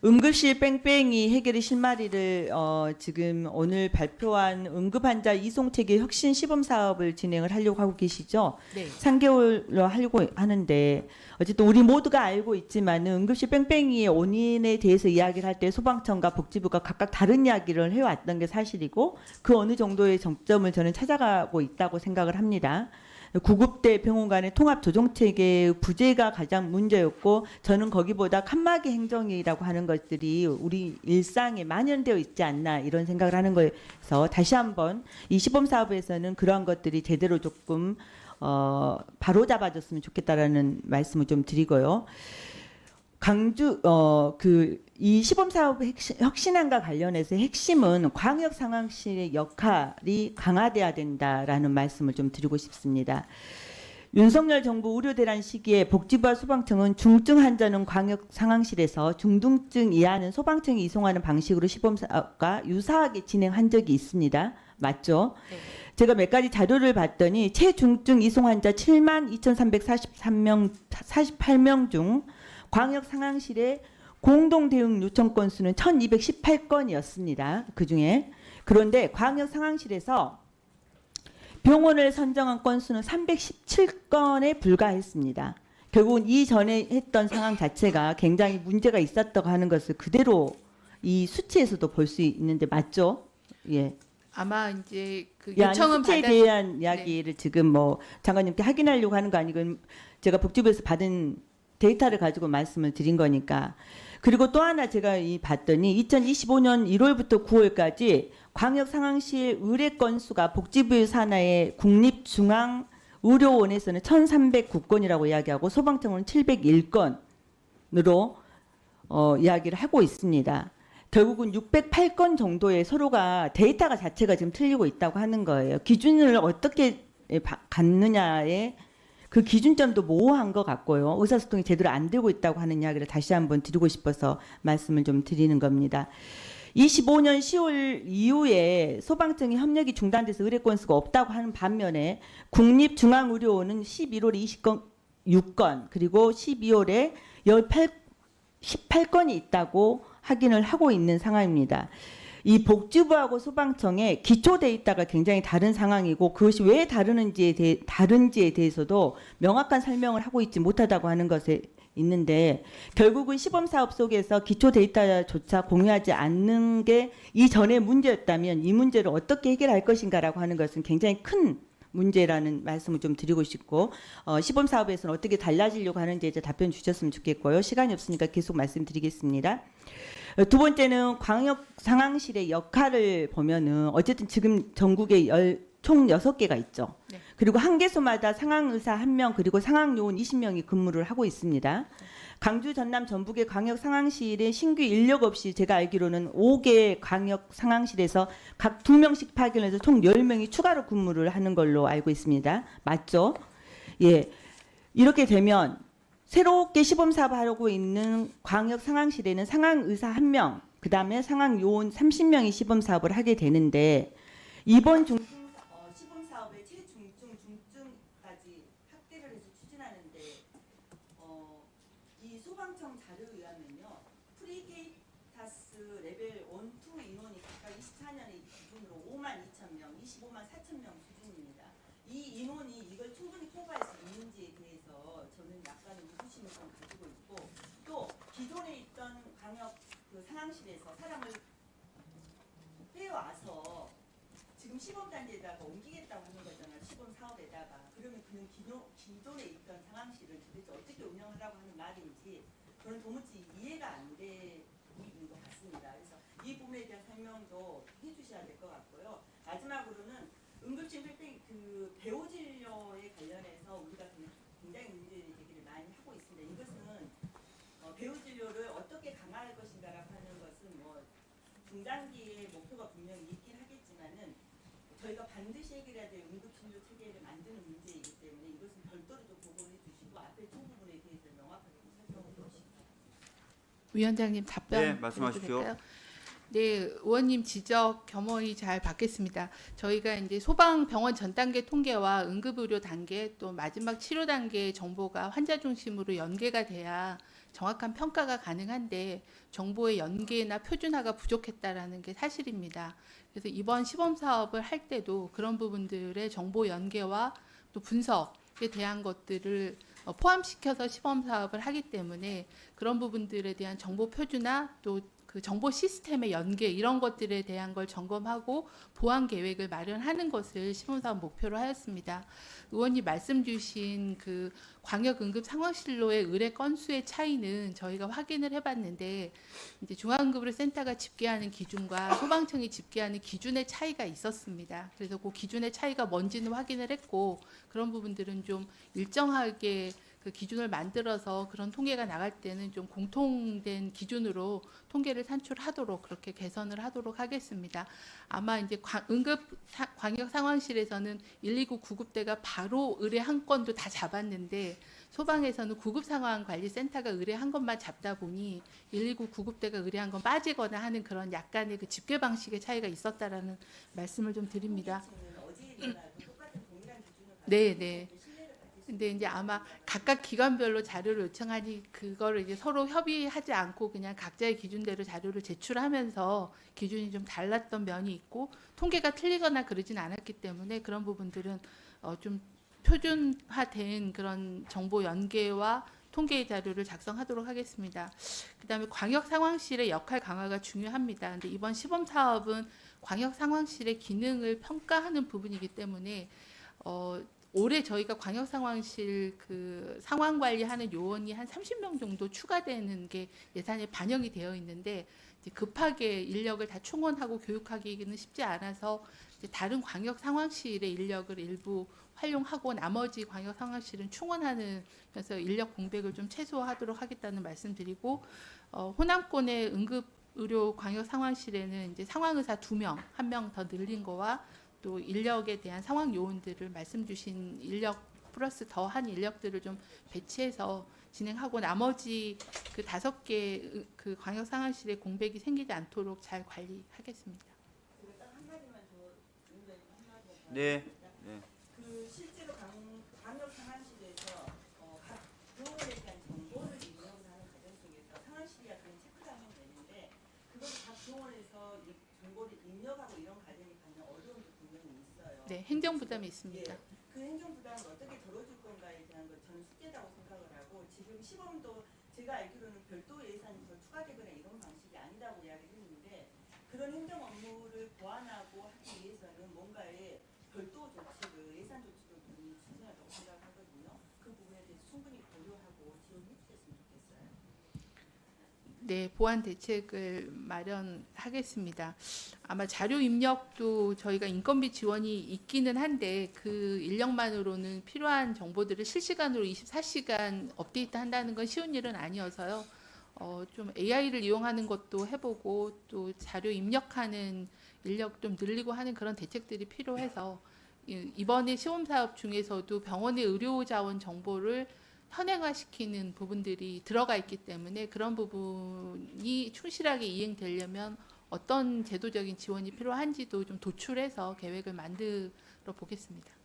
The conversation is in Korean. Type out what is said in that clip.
응급실 뺑뺑이 해결의 실마리를 지금 오늘 발표한 응급환자 이송체계 혁신 시범 사업을 진행을 하려고 하고 계시죠. 네. 3개월로 하려고 하는데 어쨌든 우리 모두가 알고 있지만 응급실 뺑뺑이의 원인에 대해서 이야기를 할 때 소방청과 복지부가 각각 다른 이야기를 해왔던 게 사실이고 그 어느 정도의 정점을 저는 찾아가고 있다고 생각을 합니다. 구급대 병원 간의 통합 조정 체계의 부재가 가장 문제였고 저는 거기보다 칸막이 행정이라고 하는 것들이 우리 일상에 만연되어 있지 않나 이런 생각을 하는 거에서 다시 한번 이 시범 사업에서는 그러한 것들이 제대로 조금 바로 잡아줬으면 좋겠다라는 말씀을 좀 드리고요. 강주 이 시범 사업 혁신안과 관련해서 핵심은 광역 상황실의 역할이 강화돼야 된다라는 말씀을 좀 드리고 싶습니다. 윤석열 정부 우려대란 시기에 복지부와 소방청은 중증 환자는 광역 상황실에서 중등증 이하는 소방청에 이송하는 방식으로 시범 사업과 유사하게 진행한 적이 있습니다. 맞죠? 네. 제가 몇 가지 자료를 봤더니 최중증 이송 환자 72,343명 48명 중 광역 상황실의 공동 대응 요청 건수는 1,218건이었습니다. 그중에 그런데 광역 상황실에서 병원을 선정한 건수는 317건에 불과했습니다. 결국은 이전에 했던 상황 자체가 굉장히 문제가 있었다고 하는 것을 그대로 이 수치에서도 볼 수 있는데 맞죠? 예. 아마 이제 그 이 요청은 수치에 받아 대한 이야기를 지금 뭐 장관님께 확인하려고 하는 거 아니고 제가 복지부에서 받은 데이터를 가지고 말씀을 드린 거니까. 그리고 또 하나 제가 봤더니 2025년 1월부터 9월까지 광역 상황실 의뢰 건수가 복지부 산하의 국립중앙의료원에서는 1,309건이라고 이야기하고 소방청은 701건으로 이야기를 하고 있습니다. 결국은 608건 정도의 서로가 데이터가 자체가 지금 틀리고 있다고 하는 거예요. 기준을 어떻게 갖느냐에 그 기준점도 모호한 것 같고요. 의사소통이 제대로 안 되고 있다고 하는 이야기를 다시 한번 드리고 싶어서 말씀을 좀 드리는 겁니다. 25년 10월 이후에 소방청의 협력이 중단돼서 의뢰 건수가 없다고 하는 반면에 국립중앙의료원은 11월에 6건 그리고 12월에 18건이 있다고 확인을 하고 있는 상황입니다. 이 복지부하고 소방청의 기초 데이터가 굉장히 다른 상황이고 그것이 왜 다른지에 대해서도 명확한 설명을 하고 있지 못하다고 하는 것에 있는데 결국은 시범 사업 속에서 기초 데이터조차 공유하지 않는 게 이전의 문제였다면 이 문제를 어떻게 해결할 것인가라고 하는 것은 굉장히 큰 문제라는 말씀을 좀 드리고 싶고 시범 사업에서는 어떻게 달라지려고 하는지에 답변 주셨으면 좋겠고요. 시간이 없으니까 계속 말씀드리겠습니다. 두 번째는 광역 상황실의 역할을 보면은 어쨌든 지금 전국에 총 6개가 있죠. 네. 그리고 한 개소마다 상황의사 1명 그리고 상황요원 20명이 근무를 하고 있습니다. 강주, 전남, 전북의 광역 상황실에 신규 인력 없이 제가 알기로는 5개 광역 상황실에서 각 2명씩 파견해서 총 10명이 추가로 근무를 하는 걸로 알고 있습니다. 맞죠? 예. 이렇게 되면 새롭게 시범 사업하고 있는 광역 상황실에는 상황의사 1명, 그다음에 상황요원 30명이 시범 사업을 하게 되는데 이번 시범 사업의 최중증, 중증까지 확대를 해서 추진하는데 이 소방청 자료에 의하면요. 프리게이타스 레벨 1, 2 인원이 각각 24년의 기준으로 52,000명, 254,000명 수준입니다. 이 인원이 이걸 충분히 커버할 수 있는지에 대해서 저는 약간의 의구심을 좀 가지고 있고 또 기존에 있던 광역 상황실에서 사람을 빼와서 지금 시범 단계에다가 옮기겠다고 하는 거잖아요. 시범 사업에다가. 그러면 그는 기존에 있던 상황실을 도대체 어떻게 운영하라고 하는 말인지 저는 도무지 이해가 안 되는 것 같습니다. 그래서 이 부분에 대한 설명도 해주셔야 될 것 같고요. 마지막으로는 응급실 배우 진료에 관련해서 우리가 굉장히 문제 제기를 많이 하고 있습니다. 이것은 배우 진료를 어떻게 강화할 것인가라고 하는 것은 뭐 중단기의 목표가 분명히 있긴 하겠지만은 저희가 반드시 해결해야 될 응급진료 체계를 만드는 문제이기 때문에 이것은 별도로 좀 보고해 주시고 앞에 총 부분에 대해서 명확하게 좀 설명해 주시기 바랍니다. 위원장님 답변 네, 말씀하십시오. 드릴까요? 네, 의원님 지적 겸허히 잘 받겠습니다. 저희가 이제 소방병원 전 단계 통계와 응급의료 단계 또 마지막 치료 단계의 정보가 환자 중심으로 연계가 돼야 정확한 평가가 가능한데 정보의 연계나 표준화가 부족했다라는 게 사실입니다. 그래서 이번 시범 사업을 할 때도 그런 부분들의 정보 연계와 또 분석에 대한 것들을 포함시켜서 시범 사업을 하기 때문에 그런 부분들에 대한 정보 표준화 또 그 정보 시스템의 연계 이런 것들에 대한 걸 점검하고 보완 계획을 마련하는 것을 시범 사업 목표로 하였습니다. 의원님 말씀 주신 그 광역 응급 상황실로의 의뢰 건수의 차이는 저희가 확인을 해봤는데 이제 중앙응급의료센터가 집계하는 기준과 소방청이 집계하는 기준의 차이가 있었습니다. 그래서 그 기준의 차이가 뭔지는 확인을 했고 그런 부분들은 좀 일정하게 그 기준을 만들어서 그런 통계가 나갈 때는 좀 공통된 기준으로 통계를 산출하도록 그렇게 개선을 하도록 하겠습니다. 아마 이제 광역 상황실에서는 119 구급대가 바로 의뢰 한 건도 다 잡았는데 소방에서는 구급 상황 관리 센터가 의뢰한 것만 잡다 보니 119 구급대가 의뢰한 건 빠지거나 하는 그런 약간의 그 집계 방식의 차이가 있었다라는 말씀을 좀 드립니다. 네, 네. 근데 이제 아마 각각 기관별로 자료를 요청하니 그거를 이제 서로 협의하지 않고 그냥 각자의 기준대로 자료를 제출하면서 기준이 좀 달랐던 면이 있고 통계가 틀리거나 그러진 않았기 때문에 그런 부분들은 좀 표준화된 그런 정보 연계와 통계의 자료를 작성하도록 하겠습니다. 그다음에 광역 상황실의 역할 강화가 중요합니다. 근데 이번 시범 사업은 광역 상황실의 기능을 평가하는 부분이기 때문에 올해 저희가 광역 상황실 그 상황 관리하는 요원이 한 30명 정도 추가되는 게 예산에 반영이 되어 있는데 이제 급하게 인력을 다 충원하고 교육하기는 쉽지 않아서 이제 다른 광역 상황실의 인력을 일부 활용하고 나머지 광역 상황실은 충원하는 그래서 인력 공백을 좀 최소화하도록 하겠다는 말씀드리고 호남권의 응급 의료 광역 상황실에는 이제 상황의사 2명, 1명 더 늘린 거와 또 인력에 대한 상황 요원들을 말씀 주신 인력 플러스 더한 인력들을 좀 배치해서 진행하고 나머지 그 5개 그 광역 상황실에 공백이 생기지 않도록 잘 관리하겠습니다. 네. 네. 그 실제로 광역 상황실에서 각 병원에 대한 정보를 입력을 하는 과정 속에서 상황실이 약간 체크하면 되는데 그걸 각 병원에서 이 정보를 입력하고 이런 과정이 가장 어려운 게 분명히 있어요. 네, 행정 부담이 있습니다. 예, 그 행정 부담을 어떻게 덜어줄 건가에 대한 걸 저는 숙제라고 생각을 하고 지금 시범도 제가 알기로는 별도 예산이 더 추가되거나 이런 방식이 아니라고 이야기를 했는데 그런 행정 업무를 보완하고 하기 위해서는 뭔가의 별도 조치를 예산 조치를 많이 추진하다고 생각하거든요. 그 부분에 대해서 충분히 고려하고 지원해 주셨으면 좋겠어요. 네, 보완 대책을 마련하겠습니다. 아마 자료 입력도 저희가 인건비 지원이 있기는 한데 그 인력만으로는 필요한 정보들을 실시간으로 24시간 업데이트 한다는 건 쉬운 일은 아니어서요. 좀 AI를 이용하는 것도 해보고 또 자료 입력하는 인력 좀 늘리고 하는 그런 대책들이 필요해서 이번에 시범 사업 중에서도 병원의 의료 자원 정보를 현행화시키는 부분들이 들어가 있기 때문에 그런 부분이 충실하게 이행되려면 어떤 제도적인 지원이 필요한지도 좀 도출해서 계획을 만들어 보겠습니다.